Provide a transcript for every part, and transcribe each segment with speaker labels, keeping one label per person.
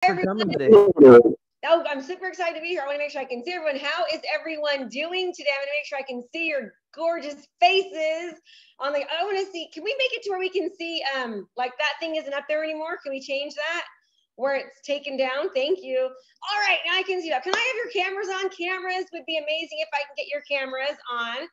Speaker 1: For coming today.
Speaker 2: Oh, I'm super excited to be here. I want to make sure I can see everyone. How is everyone doing today? I'm going to make sure I can see your gorgeous faces. I want to see, can we make it to where we can see, like that thing isn't up there anymore? Can we change that? Where it's taken down? Thank you. All right, now I can see that. Can I have your cameras on? Cameras would be amazing if I can get your cameras on.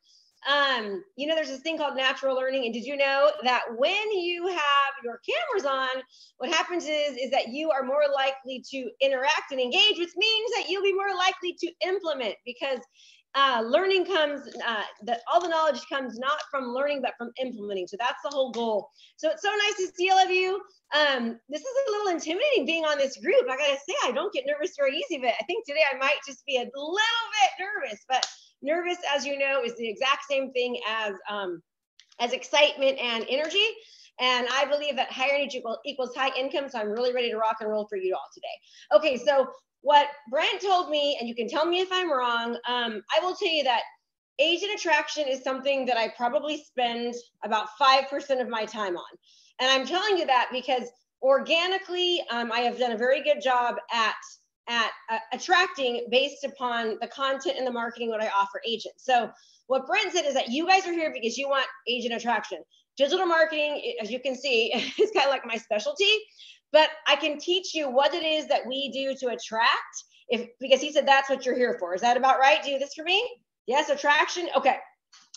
Speaker 2: You know, there's this thing called natural learning. And did you know that when you have your cameras on, what happens is that you are more likely to interact and engage, which means that you'll be more likely to implement, because learning comes, all the knowledge comes not from learning, but from implementing. So that's the whole goal. So it's so nice to see all of you. This is a little intimidating being on this group. I gotta say, I don't get nervous very easy, but I think today I might just be a little bit nervous, but nervous, as you know, is the exact same thing as excitement and energy. And I believe that higher energy equals high income. So I'm really ready to rock and roll for you all today. Okay, so what Brent told me, and you can tell me if I'm wrong, I will tell you that agent attraction is something that I probably spend about 5% of my time on. And I'm telling you that because organically, I have done a very good job at attracting based upon the content and the marketing what I offer agents. So what Brent said is that you guys are here because you want agent attraction. Digital marketing, as you can see, is kind of like my specialty, but I can teach you what it is that we do to attract, because he said that's what you're here for. Is that about right? Do this for me? Yes, attraction. Okay.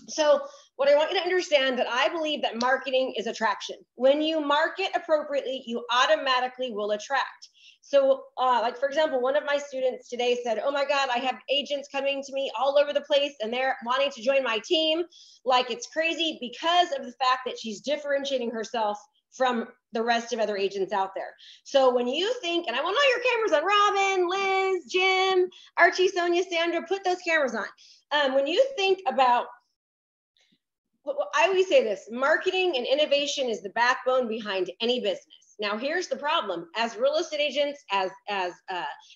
Speaker 2: So what I want you to understand, that I believe that marketing is attraction. When you market appropriately, you automatically will attract. So like, for example, one of my students today said, oh my God, I have agents coming to me all over the place and they're wanting to join my team. Like, it's crazy because of the fact that she's differentiating herself from the rest of other agents out there. So when you think, and I want all your cameras on, Robin, Liz, Jim, Archie, Sonia, Sandra, put those cameras on. When you think about, I always say this, marketing and innovation is the backbone behind any business. Now, here's the problem. As real estate agents, as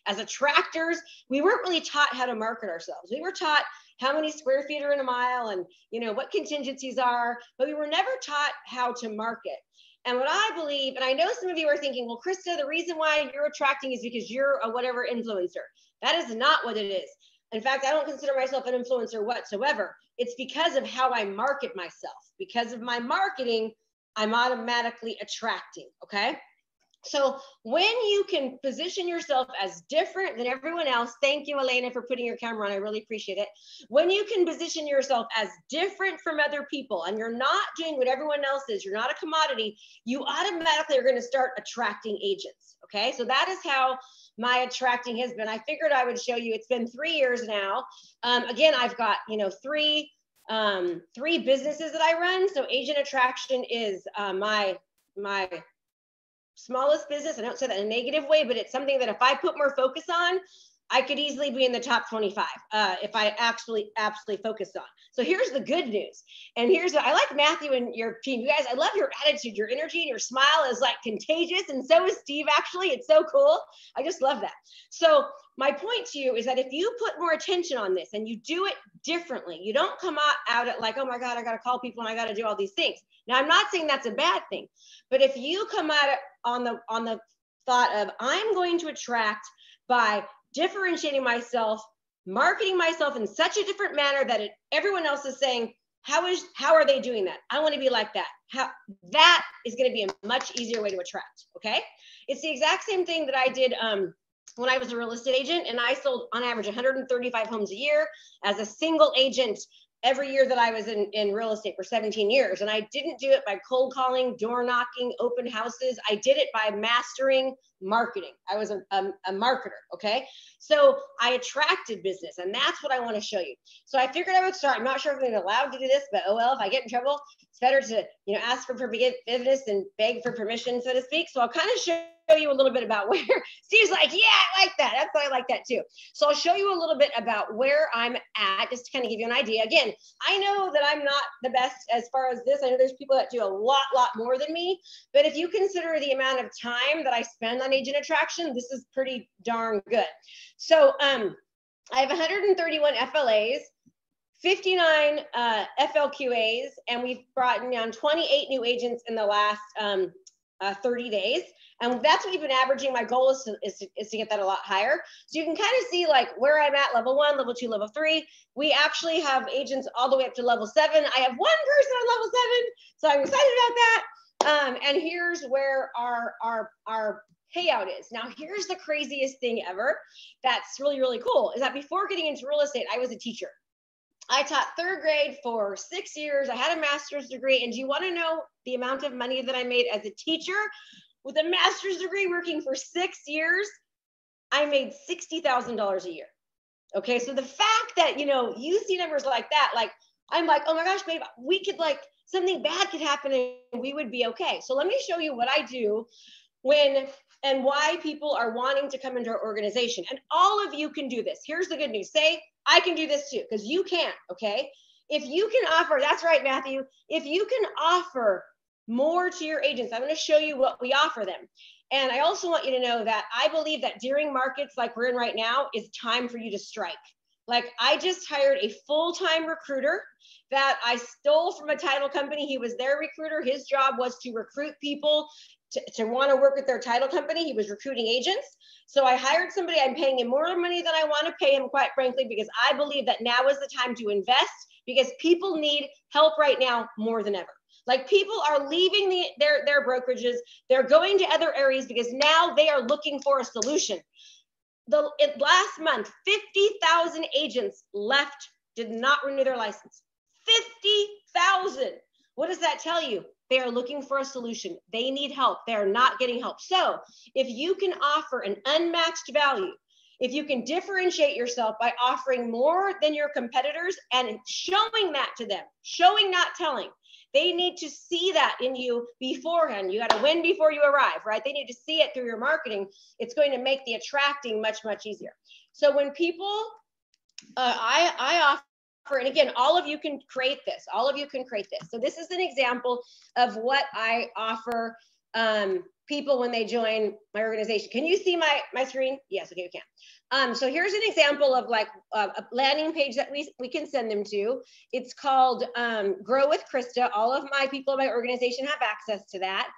Speaker 2: attractors, we weren't really taught how to market ourselves. We were taught how many square feet are in a mile and, you know, what contingencies are, but we were never taught how to market. And what I believe, and I know some of you are thinking, well, Krista, the reason why you're attracting is because you're a whatever influencer. That is not what it is. In fact, I don't consider myself an influencer whatsoever. It's because of how I market myself. Because of my marketing, I'm automatically attracting, okay? So when you can position yourself as different than everyone else, thank you, Elena, for putting your camera on. I really appreciate it. When you can position yourself as different from other people and you're not doing what everyone else is, you're not a commodity, you automatically are going to start attracting agents, okay? So that is how my attracting has been. I figured I would show you. It's been 3 years now. Again, I've got, you know, three businesses that I run. So agent attraction is my smallest business. I don't say that in a negative way, but it's something that if I put more focus on, I could easily be in the top 25 if I actually absolutely focused on. So here's the good news. And here's what I like, Matthew and your team. You guys, I love your attitude, your energy, and your smile is like contagious. And so is Steve, actually. It's so cool. I just love that. So my point to you is that if you put more attention on this and you do it differently, you don't come out at like, oh my God, I got to call people and I got to do all these things. Now, I'm not saying that's a bad thing, but if you come at it on the thought of, I'm going to attract by differentiating myself, marketing myself in such a different manner that everyone else is saying, how are they doing that? I want to be like that. That is going to be a much easier way to attract. Okay. It's the exact same thing that I did when I was a real estate agent, and I sold on average 135 homes a year as a single agent every year that I was in real estate for 17 years. And I didn't do it by cold calling, door knocking, open houses. I did it by mastering marketing. I was a marketer, okay? So I attracted business, and that's what I want to show you. So I figured I would start. I'm not sure if I'm allowed to do this, but oh well, if I get in trouble, it's better to, you know, ask for forgiveness and beg for permission, so to speak. So I'll kind of show you a little bit about where Steve's like, yeah, I like that. That's why I like that too. So I'll show you a little bit about where I'm at, just to kind of give you an idea. Again, I know that I'm not the best as far as this. I know there's people that do a lot more than me, but if you consider the amount of time that I spend on agent attraction, this is pretty darn good. So I have 131 FLAs, 59 FLQAs, and we've brought down 28 new agents in the last 30 days. And that's what we've been averaging. My goal is to get that a lot higher. So you can kind of see like where I'm at, level 1, level 2, level 3. We actually have agents all the way up to level 7. I have one person on level 7. So I'm excited about that. And here's where our payout is. Now, here's the craziest thing ever. That's really, really cool is that before getting into real estate, I was a teacher. I taught 3rd grade for 6 years. I had a master's degree. And do you want to know the amount of money that I made as a teacher with a master's degree working for 6 years? I made $60,000 a year. Okay. So the fact that, you see numbers like that, like, I'm like, oh my gosh, babe, we could like, something bad could happen and we would be okay. So let me show you what I do and why people are wanting to come into our organization. And all of you can do this. Here's the good news. Say, I can do this too, because you can, okay? If you can offer, that's right, Matthew. If you can offer more to your agents, I'm going to show you what we offer them. And I also want you to know that I believe that during markets like we're in right now is time for you to strike. Like I just hired a full-time recruiter that I stole from a title company. He was their recruiter. His job was to recruit people to want to work with their title company. He was recruiting agents. So I hired somebody. I'm paying him more money than I want to pay him, quite frankly, because I believe that now is the time to invest because people need help right now more than ever. Like people are leaving their brokerages. They're going to other areas because now they are looking for a solution. Last month, 50,000 agents left, did not renew their license. 50,000. What does that tell you? They are looking for a solution. They need help. They are not getting help. So if you can offer an unmatched value, if you can differentiate yourself by offering more than your competitors and showing that to them, showing, not telling, they need to see that in you beforehand. You got to win before you arrive, right? They need to see it through your marketing. It's going to make the attracting much, much easier. So when people, I offer, and again, all of you can create this. All of you can create this. So this is an example of what I offer people when they join my organization. Can you see my screen? Yes, okay, you can. So here's an example of like a landing page that we can send them to. It's called Grow with Krista. All of my people in my organization have access to that.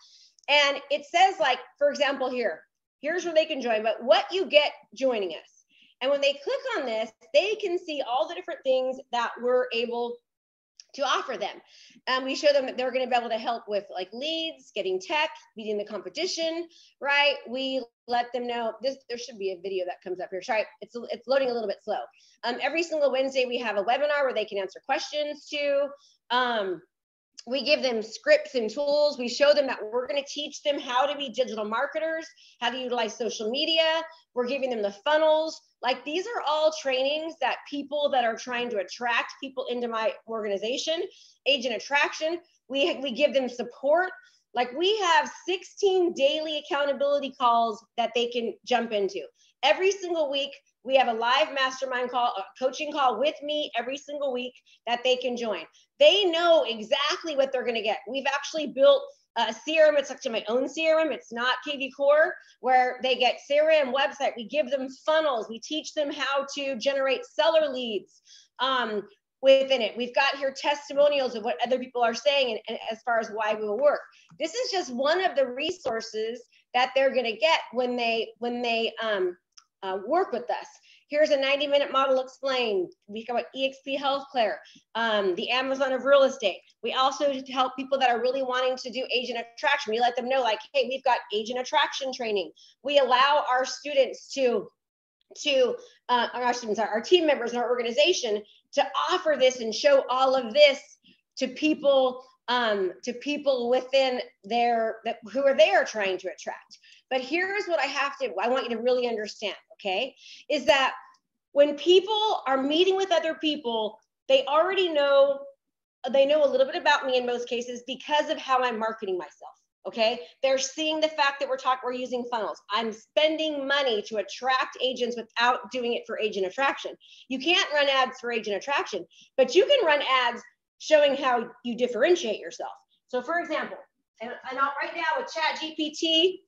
Speaker 2: And it says like, for example, here's where they can join, but what you get joining us. And when they click on this, they can see all the different things that we're able to offer them. We show them that they're going to be able to help with like leads, getting tech, beating the competition, right? We let them know this. There should be a video that comes up here. Sorry, it's loading a little bit slow. Every single Wednesday, we have a webinar where they can answer questions too. We give them scripts and tools. We show them that we're going to teach them how to be digital marketers, how to utilize social media. We're giving them the funnels. Like these are all trainings that people that are trying to attract people into my organization, agent attraction, we give them support. Like we have 16 daily accountability calls that they can jump into. Every single week, we have a live mastermind call, a coaching call with me every single week that they can join. They know exactly what they're going to get. We've actually built a CRM. It's actually my own CRM. It's not KV Core, where they get CRM website. We give them funnels. We teach them how to generate seller leads within it. We've got here testimonials of what other people are saying and as far as why we will work. This is just one of the resources that they're going to get when they work with us. Here's a 90-minute model explained. We got EXP Healthcare, the Amazon of real estate. We also help people that are really wanting to do agent attraction. We let them know like, hey, we've got agent attraction training. We allow our students our team members in our organization to offer this and show all of this to people within who they are trying to attract. But here's what I want you to really understand, okay, is that when people are meeting with other people, they already know, they know a little bit about me in most cases because of how I'm marketing myself, okay? They're seeing the fact that we're using funnels. I'm spending money to attract agents without doing it for agent attraction. You can't run ads for agent attraction, but you can run ads showing how you differentiate yourself. So for example, and right now with ChatGPT,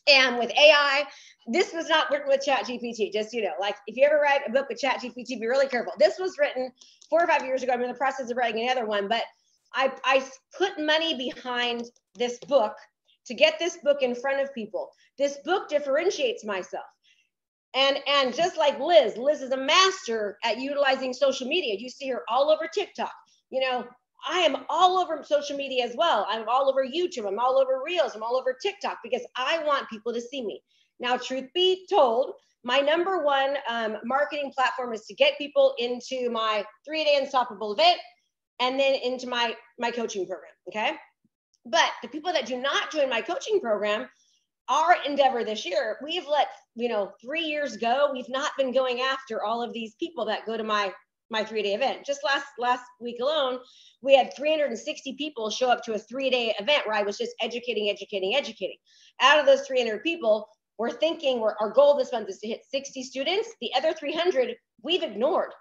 Speaker 2: and with AI, this was not written with ChatGPT, just, like if you ever write a book with ChatGPT, be really careful. This was written 4 or 5 years ago. I'm in the process of writing another one, but I put money behind this book to get this book in front of people. This book differentiates myself. And just like Liz is a master at utilizing social media. You see her all over TikTok. You know, I am all over social media as well. I'm all over YouTube. I'm all over Reels. I'm all over TikTok because I want people to see me. Now, truth be told, my number one marketing platform is to get people into my 3-day Unstoppable event and then into my coaching program, okay? But the people that do not join my coaching program, our endeavor this year, we've let 3 years go. We've not been going after all of these people that go to my 3-day event. Just last week alone, we had 360 people show up to a 3-day event where I was just educating. Out of those 300 people, we're thinking our goal this month is to hit 60 students. The other 300 we've ignored.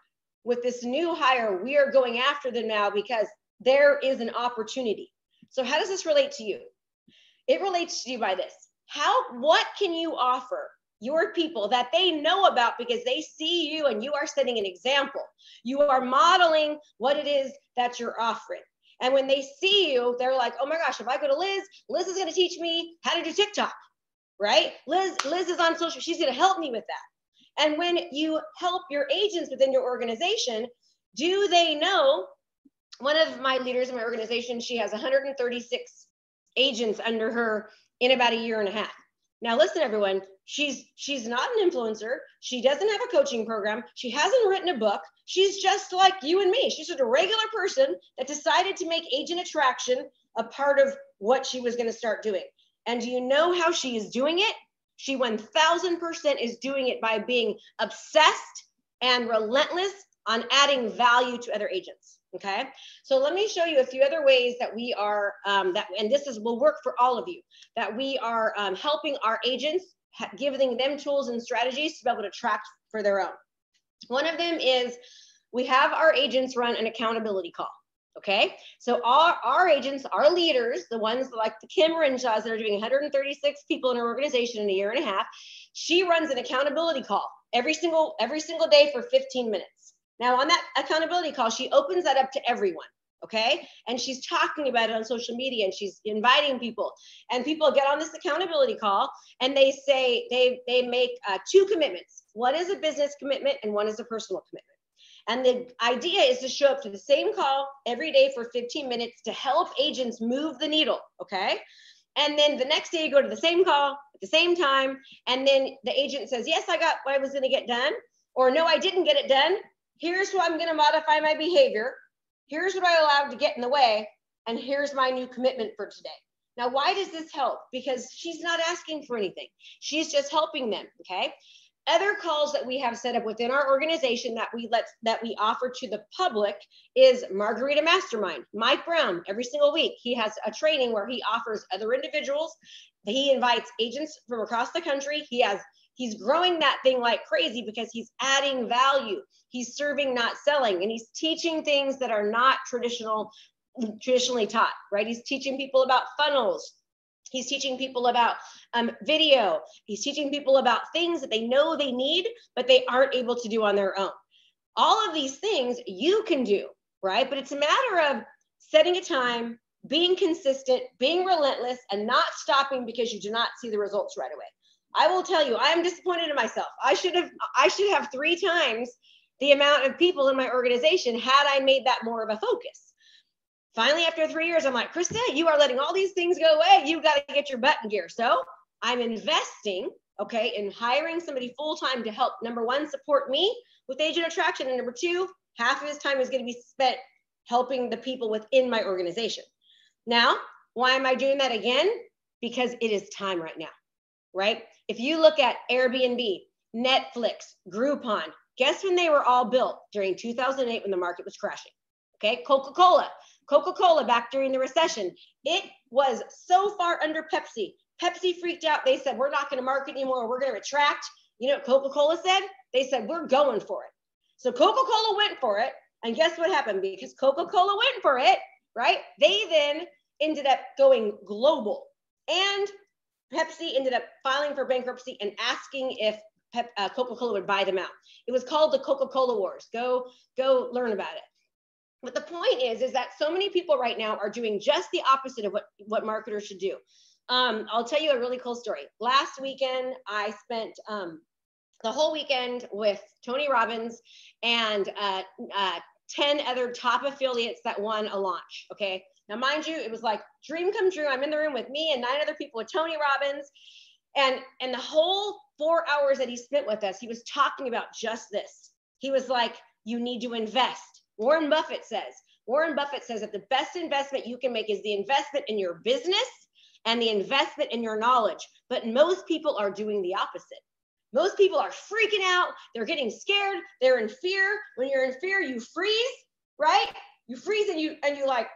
Speaker 2: With this new hire, we are going after them now because there is an opportunity. So how does this relate to you? It relates to you by this. What can you offer your people that they know about because they see you and you are setting an example? You are modeling what it is that you're offering. And when they see you, they're like, oh my gosh, if I go to Liz is going to teach me how to do TikTok, right? Liz is on social, she's going to help me with that. And when you help your agents within your organization, do they know? One of my leaders in my organization, she has 136 agents under her in about a year and a half. Now, listen, everyone, she's not an influencer. She doesn't have a coaching program. She hasn't written a book. She's just like you and me. She's just a regular person that decided to make agent attraction a part of what she was going to start doing. And do you know how she is doing it? She 1000% is doing it by being obsessed and relentless on adding value to other agents. Okay, so let me show you a few other ways that we are, and this will work for all of you, that we are helping our agents, giving them tools and strategies to be able to attract for their own. One of them is we have our agents run an accountability call. Okay, so our agents, our leaders, the ones like the Kim Renshaws that are doing 136 people in her organization in a year and a half, she runs an accountability call every single day for 15 minutes. Now, on that accountability call, she opens that up to everyone, okay? And she's talking about it on social media, and she's inviting people. And people get on this accountability call, and they say they make 2 commitments. One is a business commitment, and one is a personal commitment. And the idea is to show up to the same call every day for 15 minutes to help agents move the needle, okay? And then the next day, you go to the same call at the same time, and then the agent says, yes, I got what I was going to get done, or no, I didn't get it done. Here's how I'm going to modify my behavior. Here's what I allowed to get in the way. And here's my new commitment for today. Now, why does this help? Because she's not asking for anything. She's just helping them, okay? Other calls that we have set up within our organization that we offer to the public is Margarita Mastermind. Mike Brown, every single week, he has a training where he offers other individuals. He invites agents from across the country. He's growing that thing like crazy because he's adding value. He's serving, not selling, and he's teaching things that are not traditionally taught, right? He's teaching people about funnels. He's teaching people about video. He's teaching people about things that they know they need, but they aren't able to do on their own. All of these things you can do, right? But it's a matter of setting a time, being consistent, being relentless, and not stopping because you do not see the results right away. I will tell you, I am disappointed in myself. I should have 3 times the amount of people in my organization had I made that more of a focus. Finally, after 3 years, I'm like, Krista, you are letting all these things go away. You got to get your butt in gear. So I'm investing, okay, in hiring somebody full-time to help, number 1, support me with agent attraction. And number 2, half of his time is going to be spent helping the people within my organization. Now, why am I doing that again? Because it is time right now, right? If you look at Airbnb, Netflix, Groupon, guess when they were all built? During 2008 when the market was crashing, okay? Coca-Cola back during the recession. It was so far under Pepsi. Pepsi freaked out. They said, we're not going to market anymore. We're going to retract. You know what Coca-Cola said? They said, we're going for it. So Coca-Cola went for it. And guess what happened? Because Coca-Cola went for it, right? They then ended up going global. And Pepsi ended up filing for bankruptcy and asking if Coca-Cola would buy them out. It was called the Coca-Cola Wars. Go learn about it. But the point is that so many people right now are doing just the opposite of what marketers should do. I'll tell you a really cool story. Last weekend, I spent the whole weekend with Tony Robbins and 10 other top affiliates that won a launch. Okay. Now, mind you, it was like dream come true. I'm in the room with me and 9 other people with Tony Robbins. And the whole 4 hours that he spent with us, he was talking about just this. He was like, you need to invest. Warren Buffett says that the best investment you can make is the investment in your business and the investment in your knowledge. But most people are doing the opposite. Most people are freaking out. They're getting scared. They're in fear. When you're in fear, you freeze, right? You freeze and you like,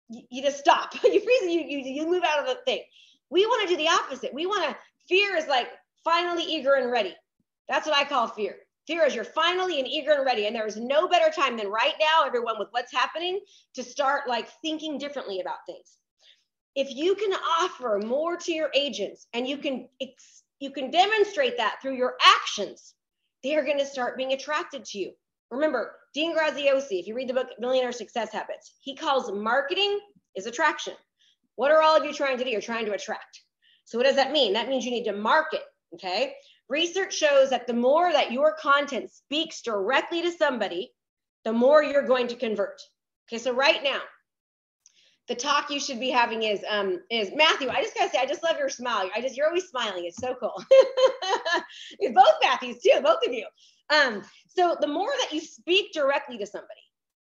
Speaker 2: you just stop. You freeze and you move out of the thing. We want to do the opposite. Fear is like finally eager and ready. That's what I call fear. Fear is you're finally and eager and ready. And there is no better time than right now, everyone, with what's happening, to start like thinking differently about things. If you can offer more to your agents and you can demonstrate that through your actions, they are going to start being attracted to you. Remember, Dean Graziosi, if you read the book Millionaire Success Habits, he calls marketing is attraction. What are all of you trying to do? You're trying to attract. So what does that mean? That means you need to market, okay? Research shows that the more that your content speaks directly to somebody, the more you're going to convert. Okay, so right now, the talk you should be having is Matthew. I just gotta say, I just love your smile. You're always smiling. It's so cool. You're both Matthews too, both of you. So the more that you speak directly to somebody,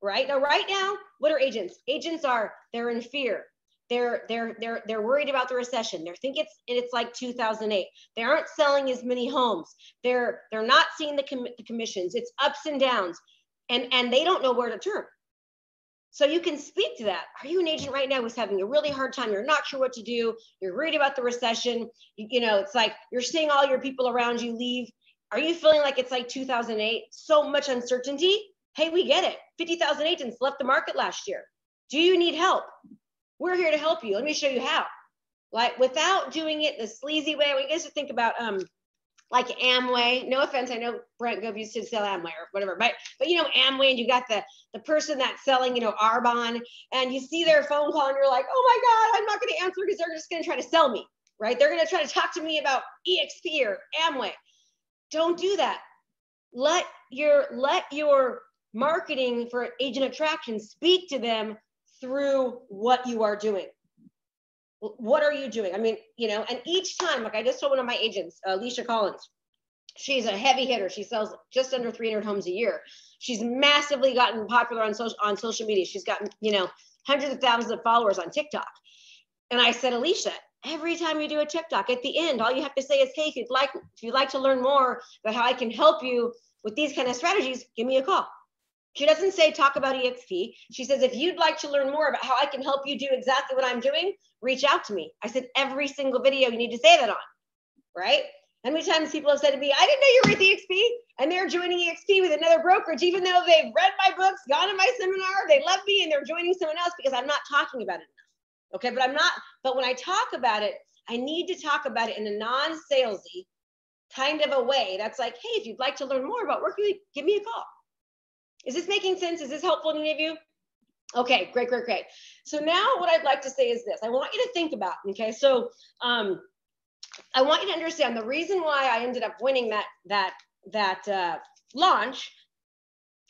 Speaker 2: right? Now, right now, what are agents? Agents they're in fear. They're worried about the recession. They're thinking it's like 2008. They aren't selling as many homes. They're not seeing the commissions. It's ups and downs, and they don't know where to turn. So you can speak to that. Are you an agent right now who's having a really hard time? You're not sure what to do. You're worried about the recession. You know, it's like you're seeing all your people around you leave. Are you feeling like it's like 2008? So much uncertainty. Hey, we get it. 50,000 agents left the market last year. Do you need help? We're here to help you. Let me show you how. Like, without doing it the sleazy way. We used to think about like Amway. No offense, I know Brent Gove used to sell Amway or whatever, but you know, Amway, and you got the person that's selling, you know, Arbonne, and you see their phone call and you're like, oh my God, I'm not going to answer because they're just going to try to sell me, right? They're going to try to talk to me about EXP or Amway. Don't do that. Let your marketing for agent attraction speak to them through what you are doing. What are you doing? I mean, you know, and each time, like I just told one of my agents, Alicia Collins, she's a heavy hitter. She sells just under 300 homes a year. She's massively gotten popular on social media. She's gotten, you know, hundreds of thousands of followers on TikTok. And I said, Alicia, every time you do a TikTok, at the end, all you have to say is, hey, if you'd like to learn more about how I can help you with these kind of strategies, give me a call. She doesn't say talk about EXP. She says, if you'd like to learn more about how I can help you do exactly what I'm doing, reach out to me. I said, every single video you need to say that on, right? How many times people have said to me, I didn't know you were with EXP, and they're joining EXP with another brokerage, even though they've read my books, gone to my seminar, they love me, and they're joining someone else because I'm not talking about it enough. Okay, but when I talk about it, I need to talk about it in a non-salesy kind of a way that's like, hey, if you'd like to learn more about working with me, give me a call. Is this making sense? Is this helpful to any of you? Okay, great. So now what I'd like to say is this. I want you to think about, okay? So I want you to understand the reason why I ended up winning that launch.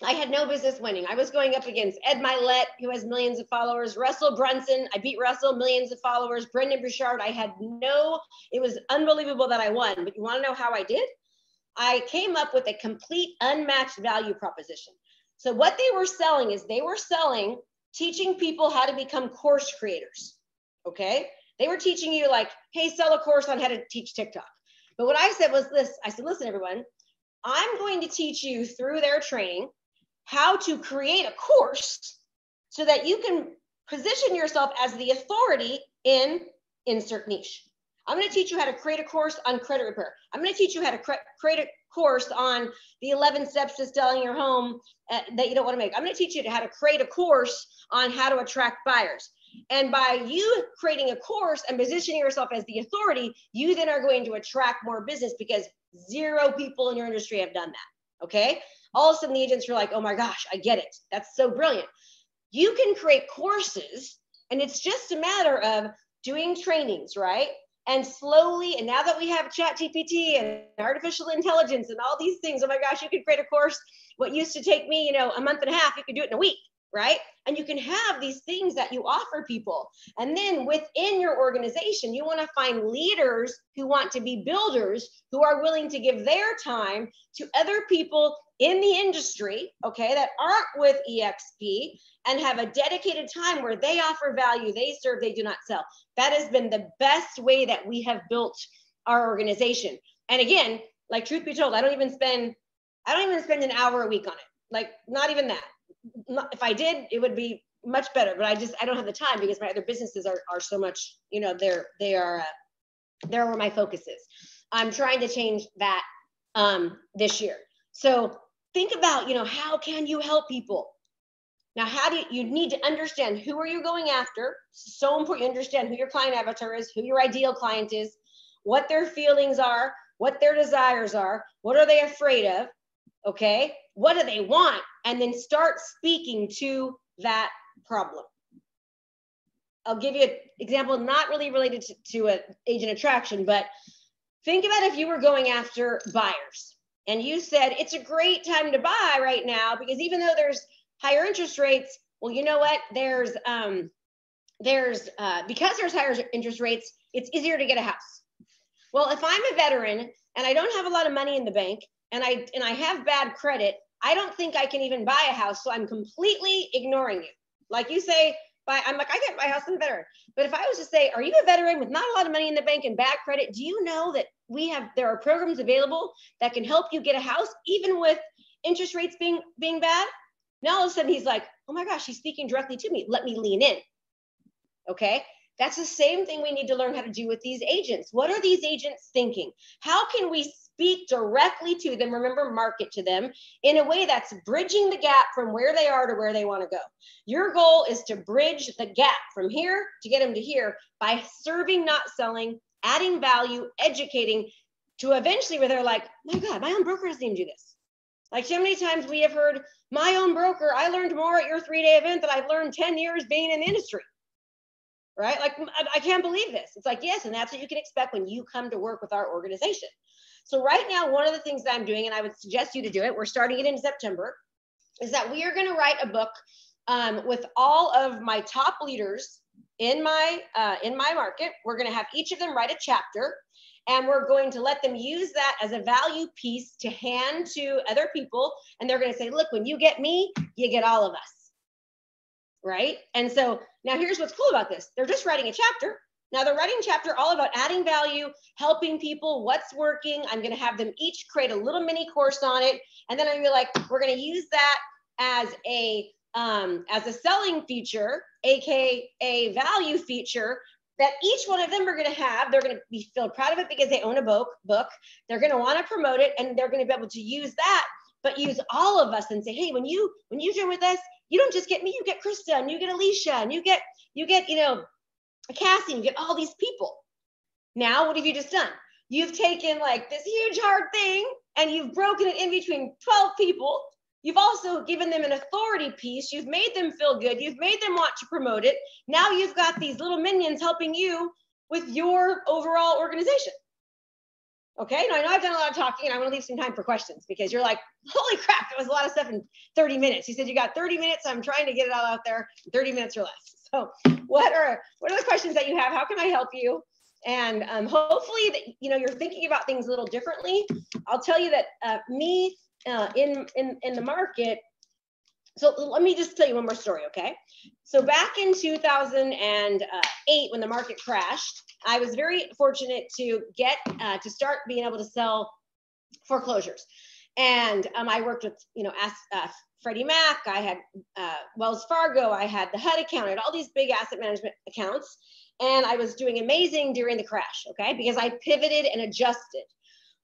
Speaker 2: I had no business winning. I was going up against Ed Milet, who has millions of followers, Russell Brunson. I beat Russell, millions of followers, Brendan Bouchard. It was unbelievable that I won. But you want to know how I did? I came up with a complete unmatched value proposition. So what they were selling is teaching people how to become course creators, okay? They were teaching you like, hey, sell a course on how to teach TikTok. But what I said was this. I said, listen, everyone, I'm going to teach you through their training how to create a course so that you can position yourself as the authority in insert niche. I'm going to teach you how to create a course on credit repair. I'm going to teach you how to create a course on the 11 steps to selling your home that you don't want to make. I'm going to teach you how to create a course on how to attract buyers. And by you creating a course and positioning yourself as the authority, you then are going to attract more business because 0 people in your industry have done that. Okay. All of a sudden the agents are like, oh my gosh, I get it. That's so brilliant. You can create courses, and it's just a matter of, doing trainings, right? And slowly, and now that we have ChatGPT and artificial intelligence and all these things, oh my gosh, you could create a course. What used to take me, a month and a half, you could do it in a week, right? And you can have these things that you offer people. And then within your organization, you want to find leaders who want to be builders, who are willing to give their time to other people in the industry, okay, that aren't with EXP, and have a dedicated time where they offer value, they serve, they do not sell. That has been the best way that we have built our organization. And again, like truth be told, I don't even spend an hour a week on it. Like not even that. If I did, it would be much better, but I don't have the time because my other businesses are so much, they're where my focus is. I'm trying to change that this year. So think about, how can you help people? Now, you need to understand who are you going after? So important you understand who your client avatar is, who your ideal client is, what their feelings are, what their desires are, what are they afraid of, okay? What do they want? And then start speaking to that problem. I'll give you an example, not really related to an agent attraction, but think about if you were going after buyers and you said, it's a great time to buy right now because even though there's higher interest rates, well, you know what? Because there's higher interest rates, it's easier to get a house. Well, if I'm a veteran and I don't have a lot of money in the bank and I have bad credit, I don't think I can even buy a house. So I'm completely ignoring you. Like you say, I'm like, I can't buy a house, I'm a veteran. But if I was to say, are you a veteran with not a lot of money in the bank and bad credit? Do you know that there are programs available that can help you get a house, even with interest rates being bad? Now all of a sudden he's like, oh my gosh, he's speaking directly to me. Let me lean in. Okay. That's the same thing we need to learn how to do with these agents. What are these agents thinking? How can we speak directly to them? Remember, market to them in a way that's bridging the gap from where they are to where they want to go. Your goal is to bridge the gap from here to get them to here by serving, not selling, adding value, educating, to eventually where they're like, my God, my own broker doesn't even do this. Like so many times we have heard, my own broker, I learned more at your 3-day event than I've learned 10 years being in the industry. Right? Like, I can't believe this. It's like, yes, and that's what you can expect when you come to work with our organization. So right now, one of the things that I'm doing, and I would suggest you to do it, we're starting it in September, is that we are going to write a book with all of my top leaders in my market. We're going to have each of them write a chapter, and we're going to let them use that as a value piece to hand to other people. And they're going to say, look, when you get me, you get all of us. Right? And so now here's what's cool about this. They're just writing a chapter. Now they're writing a chapter all about adding value, helping people, what's working. I'm going to have them each create a little mini course on it. And then I'm going to be like, we're going to use that as a selling feature, AKA a value feature that each one of them are going to have. They're going to feel proud of it because they own a book. They're going to want to promote it, and they're going to be able to use that, but use all of us and say, hey, when you join with us, you don't just get me, you get Krista, and you get Alicia, and you get Cassie, and you get all these people. Now, what have you just done? You've taken like this huge hard thing and you've broken it in between 12 people. You've also given them an authority piece. You've made them feel good. You've made them want to promote it. Now you've got these little minions helping you with your overall organization. Okay, now I know I've done a lot of talking and I want to leave some time for questions because you're like, holy crap, that was a lot of stuff in 30 minutes. You said you got 30 minutes. I'm trying to get it all out there in 30 minutes or less. So what are the questions that you have? How can I help you? And hopefully that, you're thinking about things a little differently. I'll tell you that me in the market. So let me just tell you one more story, okay? So back in 2008, when the market crashed, I was very fortunate to get to start being able to sell foreclosures. And I worked with, Freddie Mac, I had Wells Fargo, I had the HUD account, I had all these big asset management accounts. And I was doing amazing during the crash, okay? Because I pivoted and adjusted.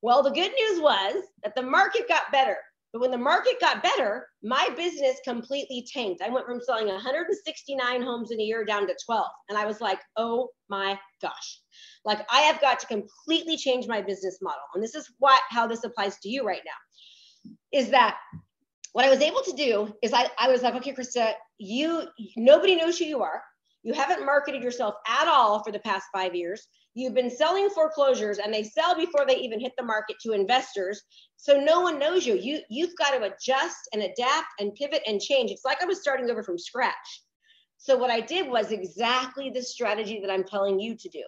Speaker 2: Well, the good news was that the market got better. But when the market got better, my business completely tanked. I went from selling 169 homes in a year down to 12. And I was like, oh my gosh. Like I have got to completely change my business model. And this is how this applies to you right now, is that what I was able to do is I was like, okay, Krista, nobody knows who you are. You haven't marketed yourself at all for the past 5 years. You've been selling foreclosures, and they sell before they even hit the market to investors. So no one knows you. You've got to adjust and adapt and pivot and change. It's like I was starting over from scratch. So what I did was exactly the strategy that I'm telling you to do.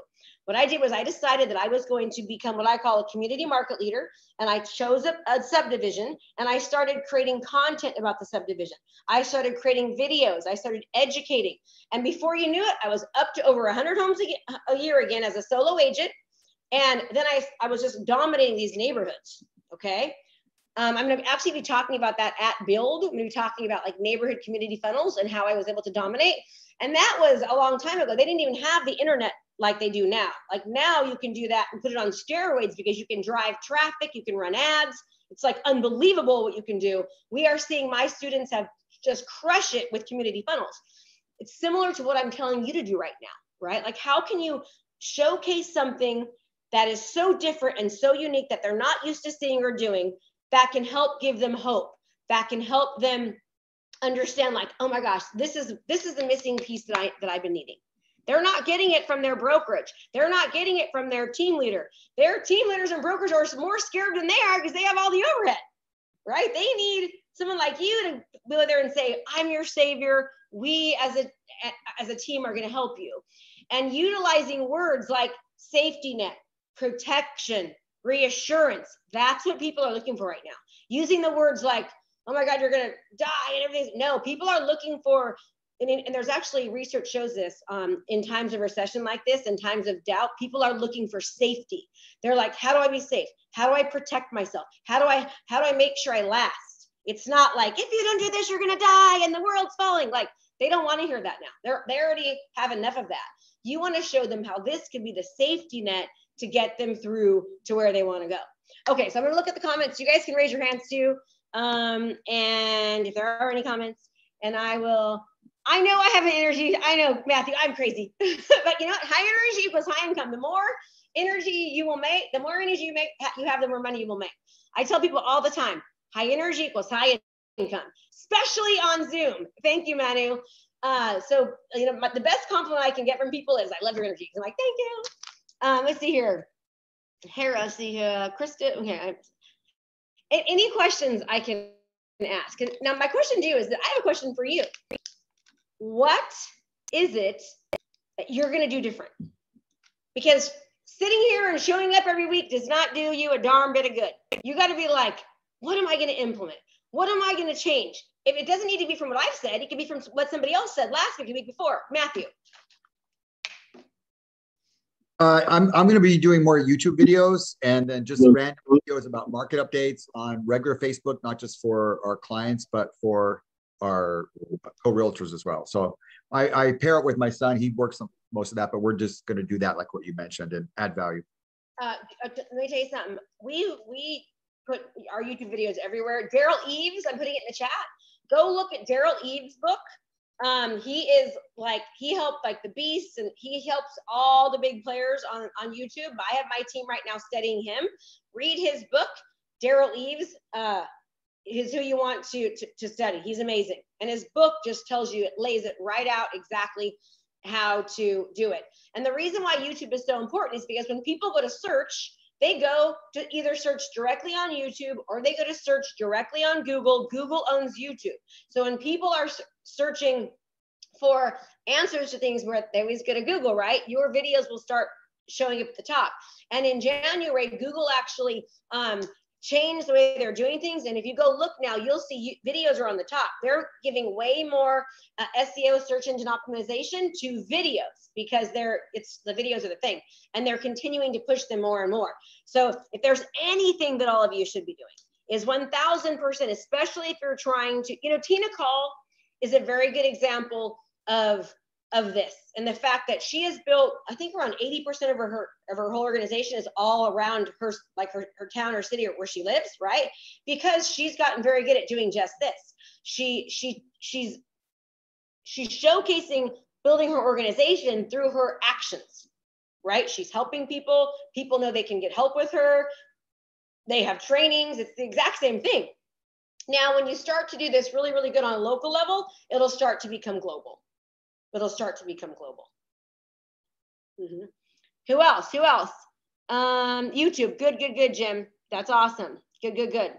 Speaker 2: What I did was I decided that I was going to become what I call a community market leader, and I chose a subdivision, and I started creating content about the subdivision. I started creating videos. I started educating. And before you knew it, I was up to over 100 homes a year again as a solo agent. And then I was just dominating these neighborhoods, okay? I'm going to actually be talking about that at Build. I'm going to be talking about like neighborhood community funnels and how I was able to dominate. And that was a long time ago. They didn't even have the internet like they do now. Like now you can do that and put it on steroids because you can drive traffic, you can run ads. It's like unbelievable what you can do. We are seeing my students have just crush it with community funnels. It's similar to what I'm telling you to do right now, right? Like how can you showcase something that is so different and so unique that they're not used to seeing or doing, that can help give them hope, that can help them understand like, oh my gosh, this is the missing piece that I've been needing. They're not getting it from their brokerage. They're not getting it from their team leader. Their team leaders and brokers are more scared than they are because they have all the overhead, right? They need someone like you to go there and say, I'm your savior. We as a team are going to help you. And utilizing words like safety net, protection, reassurance. That's what people are looking for right now. Using the words like, oh my God, you're going to die and everything. No, people are looking for, and there's actually research shows this in times of recession like this, in times of doubt, people are looking for safety. They're like, how do I be safe? How do I protect myself? How do I make sure I last? It's not like, if you don't do this, you're going to die and the world's falling. Like they don't want to hear that now. They already have enough of that. You want to show them how this could be the safety net to get them through to where they want to go. Okay, so I'm gonna look at the comments. You guys can raise your hands too. And if there are any comments, and I know I have an energy. I know, Matthew, I'm crazy. But you know what? High energy equals high income. The more energy you will make, the more energy you have, the more money you will make. I tell people all the time, high energy equals high income, especially on Zoom. Thank you, Manu. So, you know, the best compliment I can get from people is, I love your energy. I'm like, thank you. Let's see here. Hera, see Krista. Okay. Any questions I can ask? Now, my question to you is that I have a question for you. What is it that you're going to do different? Because sitting here and showing up every week does not do you a darn bit of good. You got to be like, what am I going to implement? What am I going to change? If it doesn't need to be from what I've said, it can be from what somebody else said last week, the week before. Matthew.
Speaker 1: I'm going to be doing more YouTube videos and then just random videos about market updates on regular Facebook, not just for our clients, but for our co-realtors as well. So I pair it with my son. He works on most of that, but we're just going to do that like what you mentioned and add value.
Speaker 2: Let me tell you something. We put our YouTube videos everywhere. Daryl Eves, I'm putting it in the chat. Go look at Daryl Eves' book. He helped like the beasts, and he helps all the big players on YouTube. I have my team right now studying him. Read his book. Daryl Eves is who you want to study. He's amazing. And his book just tells you, it lays it right out exactly how to do it. And the reason why YouTube is so important is because when people go to search, they go to either search directly on YouTube or they go to search directly on Google. Google owns YouTube. So when people are searching for answers to things, where they always go to Google, right? Your videos will start showing up at the top. And in January, Google actually changed the way they're doing things. And if you go look now, you'll see videos are on the top. They're giving way more SEO, search engine optimization, to videos, because the videos are the thing, and they're continuing to push them more and more. So if there's anything that all of you should be doing, is 1000%, especially if you're trying to, Tina Call is a very good example of this, and the fact that she has built, I think around 80% of her whole organization is all around her, like her town or city or where she lives, right? Because she's gotten very good at doing just this. She's showcasing building her organization through her actions, right? She's helping people. People know they can get help with her. They have trainings. It's the exact same thing. Now, when you start to do this really, really good on a local level, it'll start to become global. it'll start to become global. Who else? Who else? YouTube. Good, Jim. That's awesome. Good.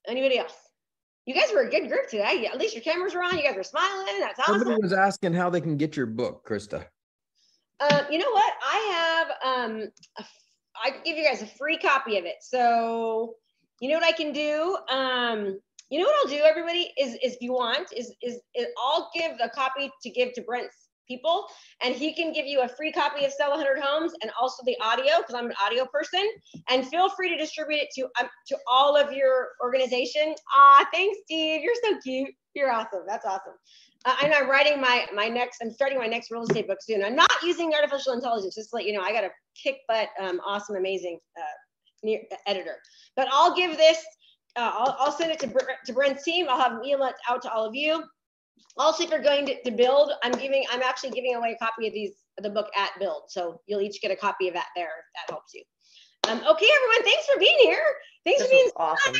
Speaker 2: Anybody else? You guys were a good group today. At least your cameras were on. You guys were smiling. That's awesome.
Speaker 3: Somebody was asking how they can get your book, Krista.
Speaker 2: You know what? I have, I can give you guys a free copy of it. So you know what I can do? You know what I'll do, everybody, is if you want, is I'll give a copy to give to Brent's people, and he can give you a free copy of Sell 100 Homes and also the audio, because I'm an audio person, and feel free to distribute it to all of your organization. Thanks, Steve. You're so cute. You're awesome. That's awesome. And I'm writing I'm starting my next real estate book soon. I'm not using artificial intelligence, just to let you know. I got a kick butt, awesome, amazing editor. But I'll give this, I'll send it to Brent's team. I'll have him email it out to all of you. Also, if you're going to build, I'm actually giving away a copy of the book at Build. So you'll each get a copy of that there, if that helps you. Okay, everyone, thanks for being here. Thanks for being
Speaker 4: awesome.